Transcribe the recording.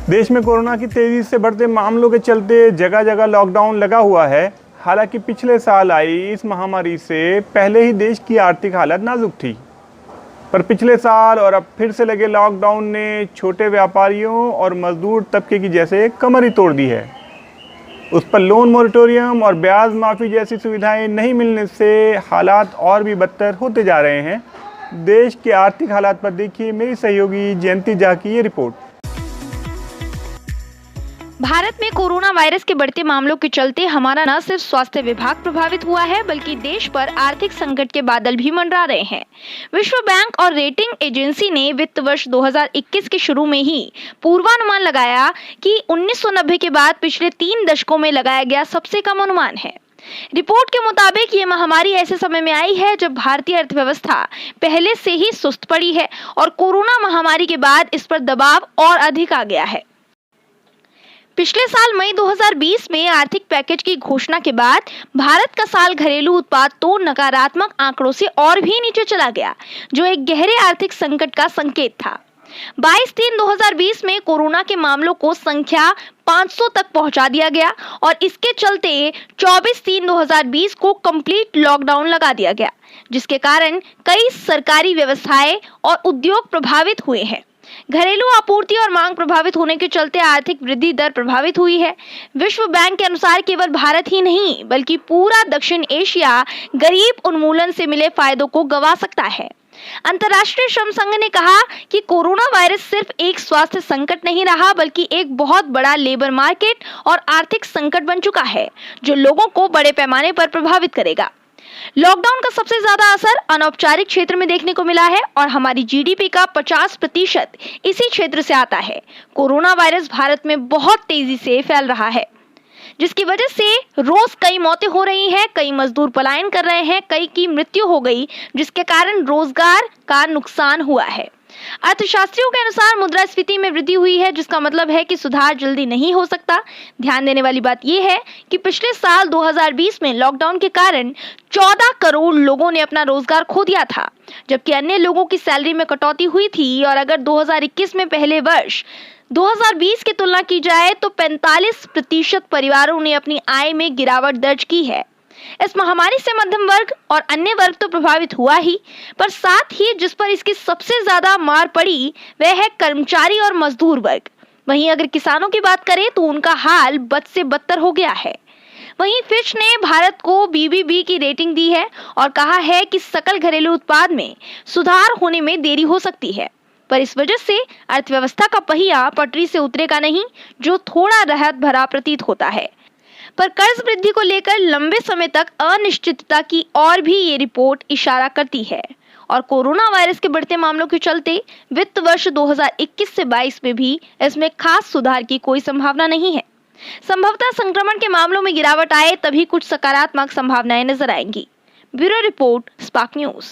देश में कोरोना की तेजी से बढ़ते मामलों के चलते जगह जगह लॉकडाउन लगा हुआ है। हालांकि पिछले साल आई इस महामारी से पहले ही देश की आर्थिक हालत नाजुक थी, पर पिछले साल और अब फिर से लगे लॉकडाउन ने छोटे व्यापारियों और मजदूर तबके की जैसे कमर ही तोड़ दी है। उस पर लोन मोरेटोरियम और ब्याज माफ़ी जैसी सुविधाएं नहीं मिलने से हालात और भी बदतर होते जा रहे हैं। देश के आर्थिक हालात पर देखिए मेरी सहयोगी जयंती झा की ये रिपोर्ट। भारत में कोरोना वायरस के बढ़ते मामलों के चलते हमारा न सिर्फ स्वास्थ्य विभाग प्रभावित हुआ है, बल्कि देश पर आर्थिक संकट के बादल भी मंडरा रहे हैं। विश्व बैंक और रेटिंग एजेंसी ने वित्त वर्ष 2021 के शुरू में ही पूर्वानुमान लगाया कि 1990 के बाद पिछले 3 दशकों में लगाया गया सबसे कम अनुमान है। रिपोर्ट के मुताबिक ये महामारी ऐसे समय में आई है जब भारतीय अर्थव्यवस्था पहले से ही सुस्त पड़ी है और कोरोना महामारी के बाद इस पर दबाव और अधिक आ गया है। पिछले साल मई 2020 में आर्थिक पैकेज की घोषणा के बाद भारत का साल घरेलू उत्पाद तो नकारात्मक आंकड़ों से और भी नीचे चला गया, जो एक गहरे आर्थिक संकट का संकेत था। 22/3/2020 में कोरोना के मामलों को संख्या 500 तक पहुंचा दिया गया और इसके चलते 24/3/2020 को कंप्लीट लॉकडाउन लगा दिया गया, जिसके कारण कई सरकारी व्यवस्थाएं और उद्योग प्रभावित हुए हैं। घरेलू आपूर्ति और मांग प्रभावित होने के चलते आर्थिक वृद्धि दर प्रभावित हुई है। विश्व बैंक के अनुसार केवल भारत ही नहीं, बल्कि पूरा दक्षिण एशिया गरीब उन्मूलन से मिले फायदों को गंवा सकता है। अंतर्राष्ट्रीय श्रम संघ ने कहा कि कोरोना वायरस सिर्फ एक स्वास्थ्य संकट नहीं रहा, बल्कि एक बहुत बड़ा लेबर मार्केट और आर्थिक संकट बन चुका है, जो लोगों को बड़े पैमाने पर प्रभावित करेगा। लॉकडाउन का सबसे ज्यादा असर अनौपचारिक क्षेत्र में देखने को मिला है और हमारी जीडीपी का 50% इसी क्षेत्र से आता है। कोरोना वायरस भारत में बहुत तेजी से फैल रहा है, जिसकी वजह से रोज कई मौतें हो रही हैं, कई मजदूर पलायन कर रहे हैं, कई की मृत्यु हो गई, जिसके कारण रोजगार का नुकसान हुआ है। अर्थशास्त्रियों के अनुसार मुद्रास्फीति में वृद्धि हुई है, जिसका मतलब है कि सुधार जल्दी नहीं हो सकता। ध्यान देने वाली बात यह है कि पिछले साल 2020 में लॉकडाउन के कारण 14 करोड़ लोगों ने अपना रोजगार खो दिया था, जबकि अन्य लोगों की सैलरी में कटौती हुई थी। और अगर 2021 में पहले वर्ष 2020 की तुलना की जाए तो 45% परिवारों ने अपनी आय में गिरावट दर्ज की है। इस महामारी से मध्यम वर्ग और अन्य वर्ग तो प्रभावित हुआ ही, पर साथ ही जिस पर इसकी सबसे ज्यादा मार पड़ी वह है कर्मचारी और मजदूर वर्ग। वहीं अगर किसानों की बात करें तो उनका हाल बद से बदतर हो गया है। वहीं फिच ने भारत को BBB की रेटिंग दी है और कहा है कि सकल घरेलू उत्पाद में सुधार होने में देरी हो सकती है, पर इस वजह से अर्थव्यवस्था का पहिया पटरी से उतरेगा नहीं, जो थोड़ा राहत भरा प्रतीत होता है। पर कर्ज वृद्धि को लेकर लंबे समय तक अनिश्चितता की और भी ये रिपोर्ट इशारा करती है और कोरोना वायरस के बढ़ते मामलों के चलते वित्त वर्ष 2021 से 22 में भी इसमें खास सुधार की कोई संभावना नहीं है। संभवतः संक्रमण के मामलों में गिरावट आए तभी कुछ सकारात्मक संभावनाएं नजर आएंगी। Bureau report, spark news.